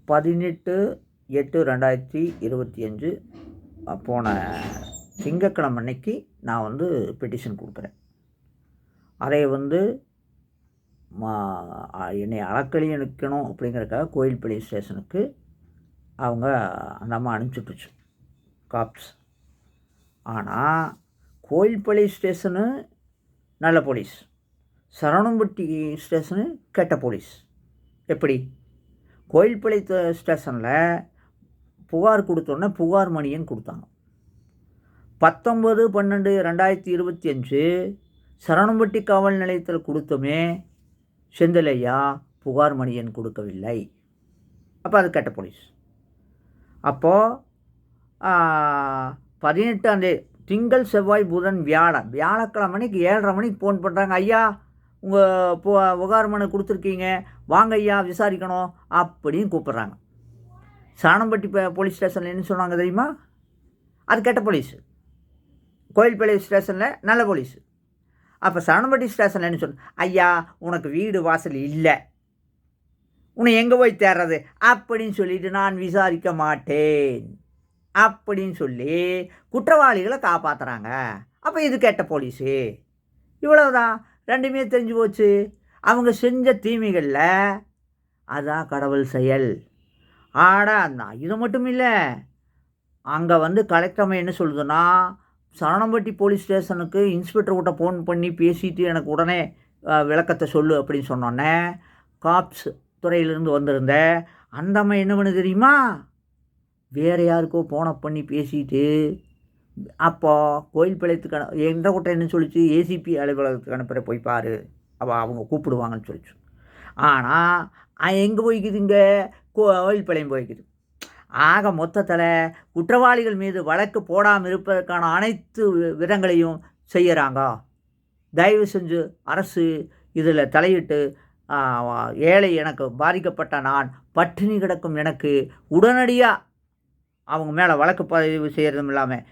18/8/2025 போன திங்கட்கிழமை அன்னைக்கு நான் வந்து பெட்டிஷன் கொடுக்குறேன். அதை வந்து என்னை அலக்களிக்கணும் அப்படிங்கிறதுக்காக கோயில்பள்ளி ஸ்டேஷனுக்கு அவங்க அந்த அம்மா அனுப்பிச்சுட்டுச்சு காப்ஸ். ஆனால் கோயில்பள்ளி ஸ்டேஷனு நல்ல போலீஸ், சரவணம்பட்டி ஸ்டேஷனு கெட்ட போலீஸ். எப்படி? கோயில்பள்ளி ஸ்டேஷனில் புகார் கொடுத்தோன்னே புகார் மணியன் கொடுத்தாங்க. 19/12/2025 சரவணம்பட்டி காவல் நிலையத்தில் கொடுத்தோமே, செந்திலையா புகார் மணியன் கொடுக்கவில்லை. அப்போ அது கெட்ட போலீஸ். அப்போது 18 திங்கள் செவ்வாய் புதன் வியாழக்கிழமை மணிக்கு 7:30 மணிக்கு ஃபோன் பண்ணுறாங்க. ஐயா, உங்கள் புகார் மனு கொடுத்துருக்கீங்க, வாங்க ஐயா விசாரிக்கணும் அப்படின்னு கூப்பிட்றாங்க. சரவணம்பட்டி போலீஸ் ஸ்டேஷனில் என்ன சொன்னாங்க தெரியுமா? அது கெட்ட போலீஸு. கோயில்பள்ளி ஸ்டேஷனில் நல்ல போலீஸு. அப்போ சரவணம்பட்டி ஸ்டேஷனில் என்ன சொன்ன? ஐயா, உனக்கு வீடு வாசல் இல்லை, உன்னை எங்கே போய் தேடுறது அப்படின்னு சொல்லிட்டு நான் விசாரிக்க மாட்டேன் அப்படின்னு சொல்லி குற்றவாளிகளை காப்பாற்றுறாங்க. அப்போ இது கெட்ட போலீஸு. இவ்வளவுதான், ரெண்டுமே தெரிஞ்சு போச்சு. அவங்க செஞ்ச தீமைகளில் அதான் கடவுள் செயல். இது மட்டும் இல்லை, அங்கே வந்து கலெக்டர் என்ன சொல்லுதுன்னா, சரவணம்பட்டி போலீஸ் ஸ்டேஷனுக்கு இன்ஸ்பெக்டர்கிட்ட ஃபோன் பண்ணி பேசிட்டு எனக்கு உடனே விளக்கத்தை சொல்லு அப்படின்னு சொன்னோன்னே, காப்ஸ் துறையிலிருந்து வந்திருந்த அந்த அம்மா என்ன பண்ணு தெரியுமா? வேறு யாருக்கோ ஃபோனை பண்ணி பேசிட்டு, அப்போ கோயில்பாளையத்துக்கு எந்த கூட்டம் என்ன சொல்லிச்சு? ஏசிபி அலுவலகத்துக்கு அனுப்புகிற போய் பாரு, அவங்க கூப்பிடுவாங்கன்னு சொல்லிச்சு. ஆனால் எங்கே போய்க்குதுங்க? கோயில்பாளையம் போய்க்குது. ஆக மொத்தத்தில் குற்றவாளிகள் மீது வழக்கு போடாமல் இருப்பதற்கான அனைத்து விதங்களையும் செய்கிறாங்க. தயவு செஞ்சு அரசு இதில் தலையிட்டு ஏழை, எனக்கு பாதிக்கப்பட்ட நான், பட்டினி கிடக்கும் எனக்கு உடனடியாக அவங்க மேலே வழக்கு பதிவு செய்கிறதும் இல்லாமல்